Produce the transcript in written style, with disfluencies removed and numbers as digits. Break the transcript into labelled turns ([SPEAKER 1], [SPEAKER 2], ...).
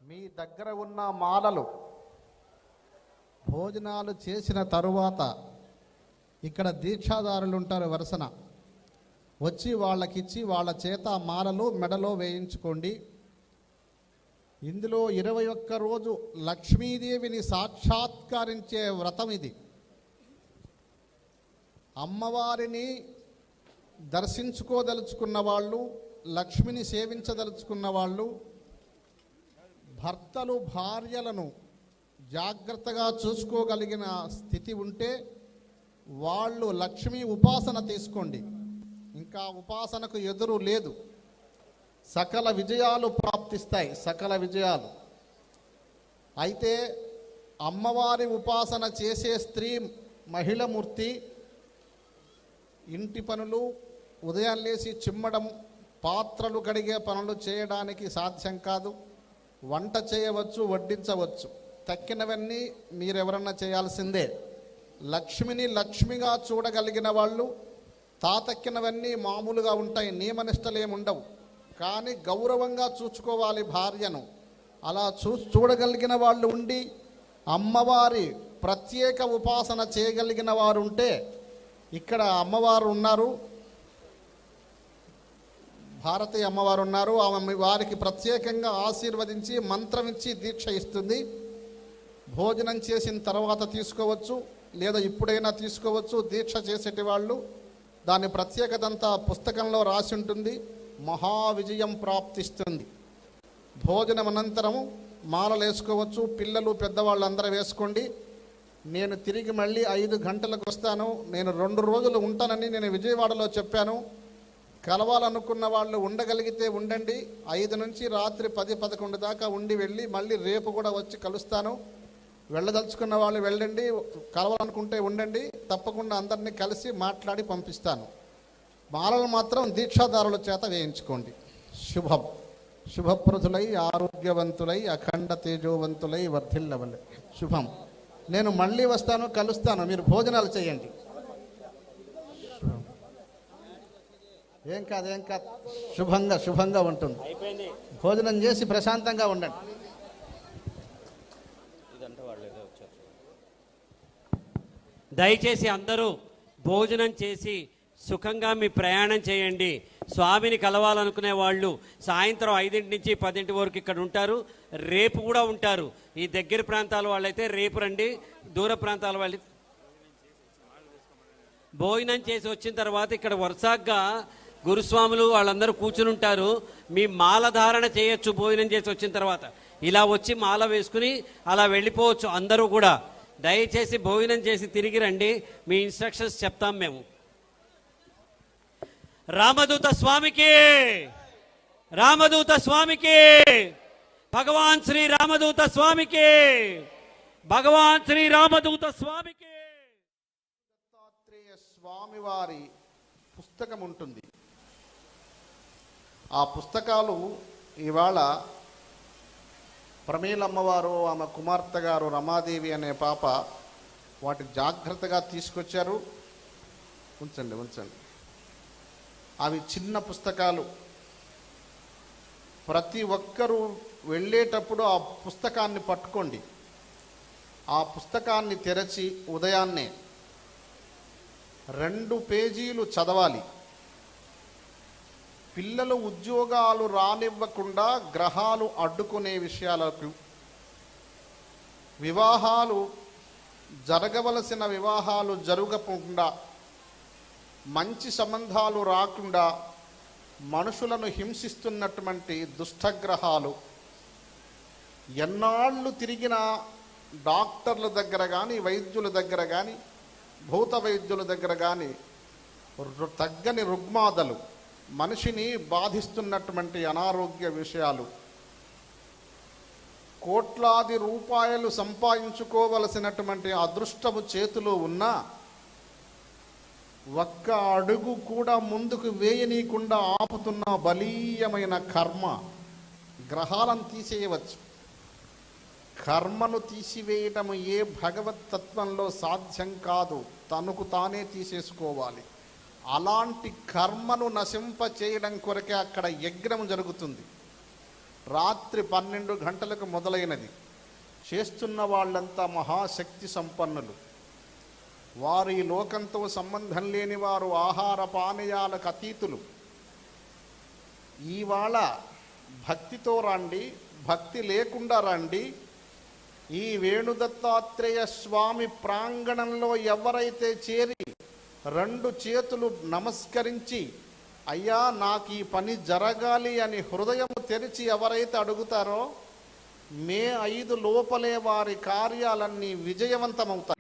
[SPEAKER 1] మీ దగ్గర ఉన్న మాలలు భోజనాలు చేసిన తరువాత ఇక్కడ దీక్షాదారులు ఉంటారు వరుసన, వచ్చి వాళ్ళకిచ్చి వాళ్ళ చేత మాలలు మెడలో వేయించుకోండి. ఇందులో 21 రోజు లక్ష్మీదేవిని సాక్షాత్కరించే వ్రతం ఇది. అమ్మవారిని దర్శించుకోదలుచుకున్న వాళ్ళు, లక్ష్మిని సేవించదలుచుకున్న వాళ్ళు, భర్తలు భార్యలను జాగ్రత్తగా చూసుకోగలిగిన స్థితి ఉంటే వాళ్ళు లక్ష్మీ ఉపాసన తీసుకోండి. ఇంకా ఉపాసనకు ఎదురు లేదు. సకల విజయాలు ప్రాప్తిస్తాయి, సకల విజయాలు. అయితే అమ్మవారి ఉపాసన చేసే స్త్రీ మహిళమూర్తి ఇంటి పనులు, ఉదయం లేచి చిమ్మడం, పాత్రలు కడిగే పనులు చేయడానికి సాధ్యం కాదు. వంట చేయవచ్చు, వడ్డించవచ్చు, తక్కినవన్నీ మీరెవరన్నా చేయాల్సిందే. లక్ష్మిని లక్ష్మిగా చూడగలిగిన వాళ్ళు తాతక్కినవన్నీ మామూలుగా ఉంటాయి, నియమనిష్టలేముండవు. కానీ గౌరవంగా చూసుకోవాలి భార్యను. అలా చూడగలిగిన వాళ్ళు ఉండి అమ్మవారి ప్రత్యేక ఉపాసన చేయగలిగిన వారు ఉంటే, ఇక్కడ అమ్మవారు ఉన్నారు, భారతీయ అమ్మవారు ఉన్నారు. ఆమె వారికి ప్రత్యేకంగా ఆశీర్వదించి మంత్రం ఇచ్చి దీక్ష ఇస్తుంది. భోజనం చేసిన తర్వాత తీసుకోవచ్చు, లేదా ఇప్పుడైనా తీసుకోవచ్చు. దీక్ష చేసేటి వాళ్ళు దాని ప్రత్యేకత అంతా పుస్తకంలో రాసి ఉంటుంది. మహావిజయం ప్రాప్తిస్తుంది. భోజనం అనంతరము మాలలు వేసుకోవచ్చు. పిల్లలు పెద్దవాళ్ళు అందరూ వేసుకోండి. నేను తిరిగి మళ్ళీ 5 గంటలకు వస్తాను. నేను 2 రోజులు ఉంటానని నేను విజయవాడలో చెప్పాను. కలవాలనుకున్న వాళ్ళు ఉండగలిగితే ఉండండి. 5 నుంచి రాత్రి 10-11 దాకా ఉండి వెళ్ళి మళ్ళీ రేపు కూడా వచ్చి కలుస్తాను. వెళ్ళదలుచుకున్న వాళ్ళు వెళ్ళండి, కలవాలనుకుంటే ఉండండి. తప్పకుండా అందరినీ కలిసి మాట్లాడి పంపిస్తాను. మాలలు మాత్రం దీక్షాదారుల చేత వేయించుకోండి. శుభం. శుభప్రదులై ఆరోగ్యవంతులై అఖండ తేజోవంతులై వర్ధిల్లవలే. శుభం. నేను మళ్ళీ వస్తాను, కలుస్తాను. మీరు భోజనాలు చేయండి. ఏం కాదు, ఏం కాదు. శుభంగా ఉంటుంది. భోజనం చేసి ప్రశాంతంగా ఉండండి.
[SPEAKER 2] దయచేసి అందరూ భోజనం చేసి సుఖంగా మీ ప్రయాణం చేయండి. స్వామిని కలవాలనుకునే వాళ్ళు సాయంత్రం 5 నుంచి 10 వరకు ఇక్కడ ఉంటారు. రేపు కూడా ఉంటారు. ఈ దగ్గర ప్రాంతాల వాళ్ళైతే రేపు రండి. దూర ప్రాంతాల వాళ్ళు భోజనం చేసి వచ్చిన తర్వాత ఇక్కడ వరుసగా గురుస్వాములు వాళ్ళందరూ కూర్చుని ఉంటారు. మీ మాల ధారణ చేయొచ్చు. భోజనం చేసి వచ్చిన తర్వాత ఇలా వచ్చి మాల వేసుకుని అలా వెళ్ళిపోవచ్చు. అందరూ కూడా దయచేసి భోజనం చేసి తిరిగి రండి. మీ ఇన్స్ట్రక్షన్స్ చెప్తాం మేము. రామదూత స్వామికి, రామదూత స్వామికి, భగవాన్ శ్రీ రామదూత స్వామికి, భగవాన్ శ్రీ రామదూత స్వామికి.
[SPEAKER 1] దత్తాత్రేయ స్వామివారి పుస్తకం ఉంటుంది. ఆ పుస్తకాలు ఇవాళ ప్రమీలమ్మవారు, ఆమె కుమార్తె గారు రమాదేవి అనే పాప వాటి జాగ్రత్తగా తీసుకొచ్చారు. ఉంచండి. అవి చిన్న పుస్తకాలు. ప్రతి ఒక్కరూ వెళ్ళేటప్పుడు ఆ పుస్తకాన్ని పట్టుకోండి. ఆ పుస్తకాన్ని తెరచి ఉదయాన్నే 2 పేజీలు చదవాలి. పిల్లలు ఉద్యోగాలు రానివ్వకుండా గ్రహాలు అడ్డుకునే విషయాలకు, వివాహాలు జరగవలసిన వివాహాలు జరగకుండా, మంచి సంబంధాలు రాకుండా మనుషులను హింసిస్తున్నటువంటి దుష్టగ్రహాలు, ఎన్నాళ్ళు తిరిగిన డాక్టర్ల దగ్గర కానీ, వైద్యుల దగ్గర కానీ, భూత వైద్యుల దగ్గర కానీ తగ్గని రుగ్మాదలు, మనిషిని బాధిస్తున్నటువంటి అనారోగ్య విషయాలు, కోట్లాది రూపాయలు సంపాదించుకోవలసినటువంటి అదృష్టము చేతిలో ఉన్నా ఒక్క అడుగు కూడా ముందుకు వేయనీయకుండా ఆపుతున్న బలీయమైన కర్మ. గ్రహాలను తీసేయవచ్చు, కర్మను తీసివేయటం ఏ భగవత్ తత్వంలో సాధ్యం కాదు. తనకు తానే తీసేసుకోవాలి. అలాంటి కర్మను నశింప చేయడం కొరకే అక్కడ యజ్ఞం జరుగుతుంది. రాత్రి 12 గంటలకు మొదలైనది. చేస్తున్న వాళ్ళంతా మహాశక్తి సంపన్నులు. వారు ఈ లోకంతో సంబంధం లేని వారు, ఆహార పానీయాలకు అతీతులు. ఇవాళ భక్తితో రండి, భక్తి లేకుండా రండి. ఈ వేణుదత్తాత్రేయ స్వామి ప్రాంగణంలో ఎవరైతే చేరి 2 చేతులు నమస్కరించి అయ్యా నాకు ఈ పని జరగాలి అని హృదయం తెరిచి ఎవరైతే అడుగుతారో మే 5 లోపలే వారి కార్యాలన్నీ విజయవంతమవుతాయి.